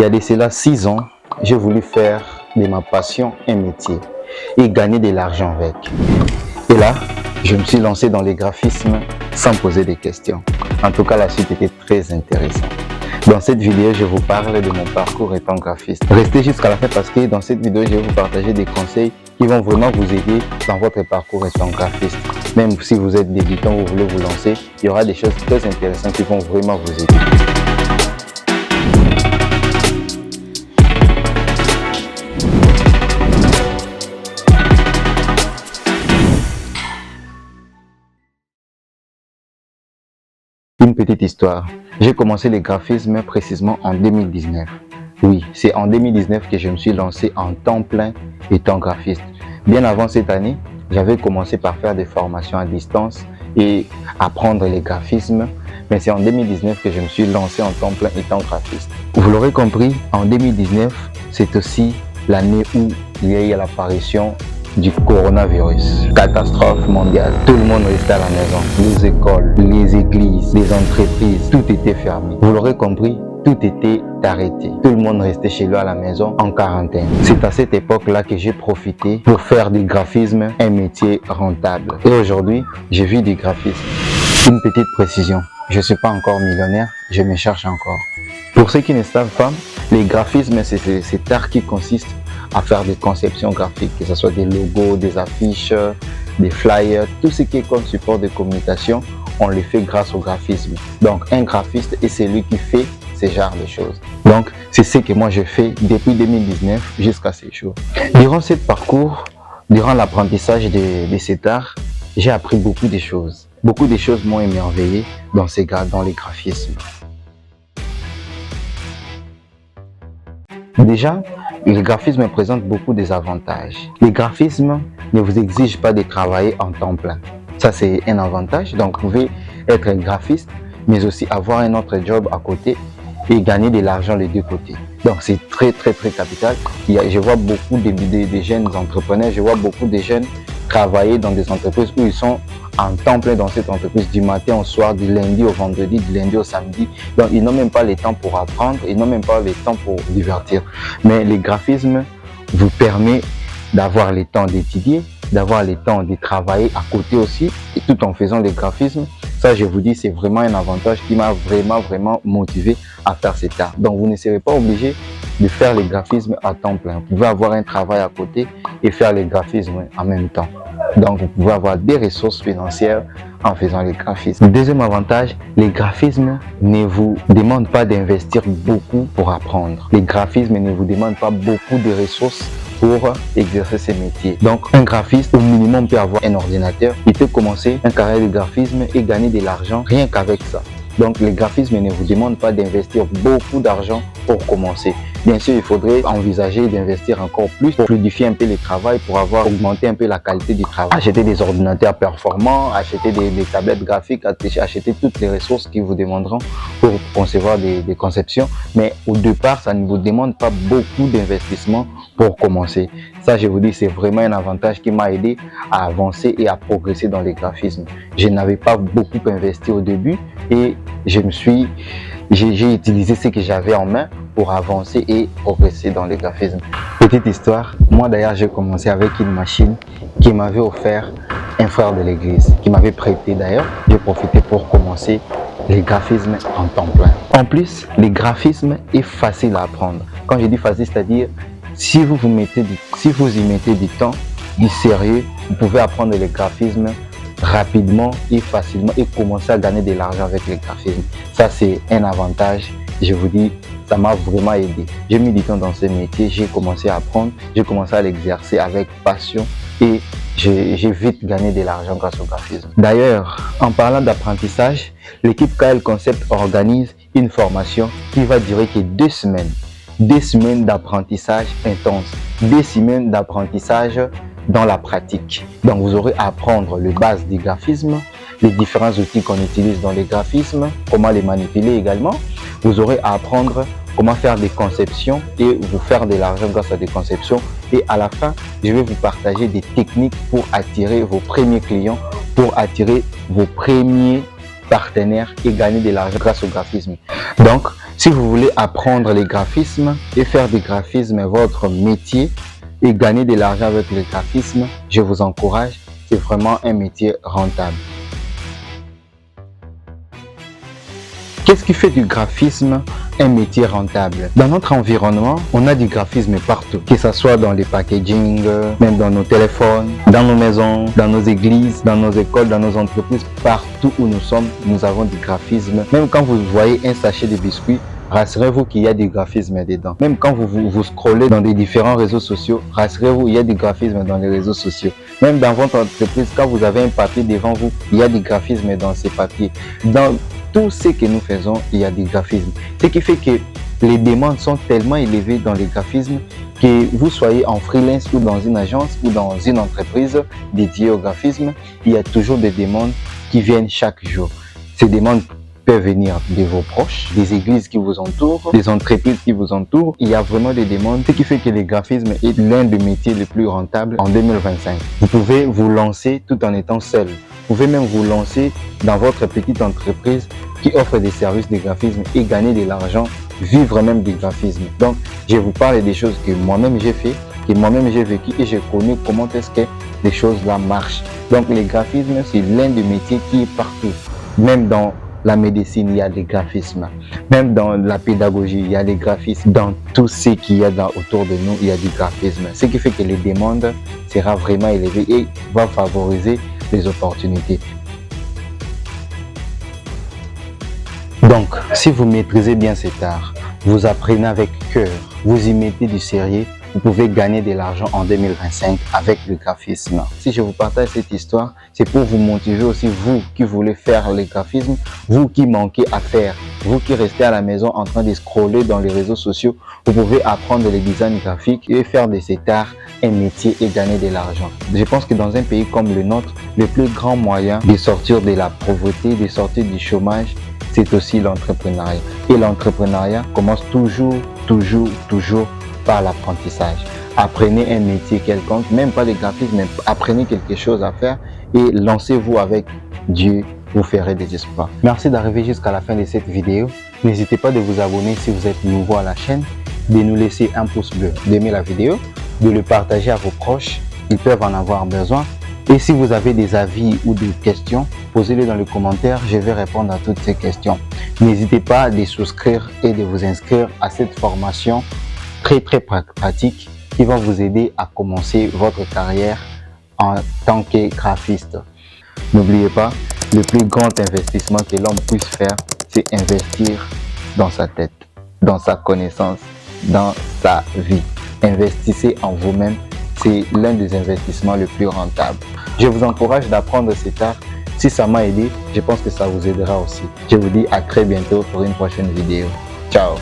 Il y a de cela 6 ans, j'ai voulu faire de ma passion un métier et gagner de l'argent avec. Et là, je me suis lancé dans les graphismes sans poser de questions. En tout cas, la suite était très intéressante. Dans cette vidéo, je vous parle de mon parcours étant graphiste. Restez jusqu'à la fin parce que dans cette vidéo, je vais vous partager des conseils qui vont vraiment vous aider dans votre parcours étant graphiste. Même si vous êtes débutant ou vous voulez vous lancer, il y aura des choses très intéressantes qui vont vraiment vous aider. Une petite histoire. J'ai commencé le graphisme précisément en 2019. Oui, c'est en 2019 que je me suis lancé en temps plein étant graphiste. Bien avant cette année, j'avais commencé par faire des formations à distance et apprendre les graphismes. Mais c'est en 2019 que je me suis lancé en temps plein étant graphiste. Vous l'aurez compris, en 2019, c'est aussi l'année où il y a eu l'apparition du coronavirus. Catastrophe mondiale. Tout le monde restait à la maison. Les écoles, les églises, les entreprises, tout était fermé. Vous l'aurez compris, tout était arrêté. Tout le monde restait chez lui à la maison en quarantaine. C'est à cette époque-là que j'ai profité pour faire du graphisme un métier rentable. Et aujourd'hui, je vis du graphisme. Une petite précision. Je ne suis pas encore millionnaire, je me cherche encore. Pour ceux qui ne savent pas, les graphismes, c'est cet art qui consiste à faire des conceptions graphiques, que ce soit des logos, des affiches, des flyers, tout ce qui est comme support de communication, on le fait grâce au graphisme. Donc un graphiste est celui qui fait ce genre de choses. Donc c'est ce que moi je fais depuis 2019 jusqu'à ces jours. Durant ce parcours, durant l'apprentissage de cet art, j'ai appris beaucoup de choses. Beaucoup de choses m'ont émerveillé dans les graphismes. Déjà, le graphisme présente beaucoup des avantages. Le graphisme ne vous exige pas de travailler en temps plein. Ça, c'est un avantage. Donc, vous pouvez être graphiste, mais aussi avoir un autre job à côté et gagner de l'argent les deux côtés. Donc, c'est très capital. Je vois beaucoup de jeunes entrepreneurs, je vois beaucoup de jeunes travailler dans des entreprises où ils sont en temps plein dans cette entreprise du matin au soir, du lundi au vendredi, du lundi au samedi. Donc, ils n'ont même pas le temps pour apprendre, ils n'ont même pas le temps pour divertir. Mais le graphisme vous permet d'avoir le temps d'étudier, d'avoir le temps de travailler à côté aussi, et tout en faisant le graphisme. Ça, je vous dis, c'est vraiment un avantage qui m'a vraiment motivé à faire cet art. Donc, vous ne serez pas obligé de faire le graphisme à temps plein. Vous pouvez avoir un travail à côté et faire le graphisme en même temps. Donc, vous pouvez avoir des ressources financières en faisant les graphismes. Deuxième avantage, les graphismes ne vous demandent pas d'investir beaucoup pour apprendre. Les graphismes ne vous demandent pas beaucoup de ressources pour exercer ces métiers. Donc, un graphiste, au minimum, peut avoir un ordinateur. Il peut commencer un carrière de graphisme et gagner de l'argent rien qu'avec ça. Donc, le graphisme ne vous demande pas d'investir beaucoup d'argent pour commencer. Bien sûr, il faudrait envisager d'investir encore plus pour fluidifier un peu le travail, pour augmenter un peu la qualité du travail. Acheter des ordinateurs performants, acheter des tablettes graphiques, acheter toutes les ressources qui vous demanderont pour concevoir des conceptions. Mais au départ, ça ne vous demande pas beaucoup d'investissement pour commencer. Ça, je vous dis, c'est vraiment un avantage qui m'a aidé à avancer et à progresser dans les graphismes. Je n'avais pas beaucoup investi au début et j'ai utilisé ce que j'avais en main pour avancer et progresser dans les graphismes. Petite histoire, moi d'ailleurs j'ai commencé avec une machine qui m'avait offert un frère de l'église, qui m'avait prêté d'ailleurs. J'ai profité pour commencer les graphismes en temps plein. En plus, les graphismes est facile à apprendre. Quand je dis facile, c'est-à-dire si vous y mettez du temps, du sérieux, vous pouvez apprendre les graphismes rapidement et facilement et commencer à gagner de l'argent avec les graphismes. Ça, c'est un avantage. Je vous dis, ça m'a vraiment aidé. J'ai mis du temps dans ce métier, j'ai commencé à apprendre, j'ai commencé à l'exercer avec passion et j'ai vite gagné de l'argent grâce au graphisme. D'ailleurs, en parlant d'apprentissage, l'équipe KL Concept organise une formation qui va durer que 2 semaines. 2 semaines d'apprentissage intense, 2 semaines d'apprentissage dans la pratique. Donc, vous aurez à apprendre les bases du graphisme, les différents outils qu'on utilise dans les graphismes, comment les manipuler également. Vous aurez à apprendre comment faire des conceptions et vous faire de l'argent grâce à des conceptions. Et à la fin, je vais vous partager des techniques pour attirer vos premiers clients, pour attirer vos premiers partenaires et gagner de l'argent grâce au graphisme. Donc, si vous voulez apprendre les graphismes et faire du graphisme votre métier et gagner de l'argent avec le graphisme, je vous encourage. C'est vraiment un métier rentable. Qu'est-ce qui fait du graphisme un métier rentable? Dans notre environnement, on a du graphisme partout, que ce soit dans les packaging, même dans nos téléphones, dans nos maisons, dans nos églises, dans nos écoles, dans nos entreprises, partout où nous sommes, nous avons du graphisme. Même quand vous voyez un sachet de biscuits, rassurez-vous qu'il y a du graphisme dedans. Même quand vous scrollez dans des différents réseaux sociaux, rassurez-vous, il y a du graphisme dans les réseaux sociaux. Même dans votre entreprise, quand vous avez un papier devant vous, il y a du graphisme dans ces papiers. Dans tout ce que nous faisons, il y a du graphisme. Ce qui fait que les demandes sont tellement élevées dans les graphismes que vous soyez en freelance ou dans une agence ou dans une entreprise dédiée au graphisme, il y a toujours des demandes qui viennent chaque jour. Ces demandes peuvent venir de vos proches, des églises qui vous entourent, des entreprises qui vous entourent. Il y a vraiment des demandes, ce qui fait que le graphisme est l'un des métiers les plus rentables en 2025. Vous pouvez vous lancer tout en étant seul. Vous pouvez même vous lancer dans votre petite entreprise qui offre des services de graphisme et gagner de l'argent, vivre même du graphisme. Donc, je vous parle des choses que moi-même j'ai fait, que moi-même j'ai vécu et j'ai connu comment est-ce que les choses là marchent. Donc, le graphisme, c'est l'un des métiers qui est partout. Même dans la médecine, il y a des graphismes. Même dans la pédagogie, il y a des graphismes. Dans tout ce qu'il y a autour de nous, il y a du graphisme. Ce qui fait que les demandes sera vraiment élevées et va favoriser les opportunités. Donc, si vous maîtrisez bien cet art, vous apprenez avec cœur, vous y mettez du sérieux, vous pouvez gagner de l'argent en 2025 avec le graphisme. Si je vous partage cette histoire, c'est pour vous motiver aussi, vous qui voulez faire le graphisme, vous qui manquez à faire, vous qui restez à la maison en train de scroller dans les réseaux sociaux, vous pouvez apprendre le design graphique et faire de cet art un métier et gagner de l'argent. Je pense que dans un pays comme le nôtre, le plus grand moyen de sortir de la pauvreté, de sortir du chômage, c'est aussi l'entrepreneuriat. Et l'entrepreneuriat commence toujours par l'apprentissage. Apprenez un métier quelconque, même pas de graphisme, mais apprenez quelque chose à faire et lancez-vous avec Dieu, vous ferez des exploits. Merci d'arriver jusqu'à la fin de cette vidéo. N'hésitez pas de vous abonner si vous êtes nouveau à la chaîne, de nous laisser un pouce bleu, d'aimer la vidéo, de le partager à vos proches, ils peuvent en avoir besoin. Et si vous avez des avis ou des questions, posez-les dans les commentaires, je vais répondre à toutes ces questions. N'hésitez pas à souscrire et de vous inscrire à cette formation très pratique qui va vous aider à commencer votre carrière en tant que graphiste. N'oubliez pas, le plus grand investissement que l'homme puisse faire, c'est investir dans sa tête, dans sa connaissance, dans sa vie. Investissez en vous-même, c'est l'un des investissements les plus rentables. Je vous encourage d'apprendre cet art. Si ça m'a aidé, je pense que ça vous aidera aussi. Je vous dis à très bientôt pour une prochaine vidéo. Ciao!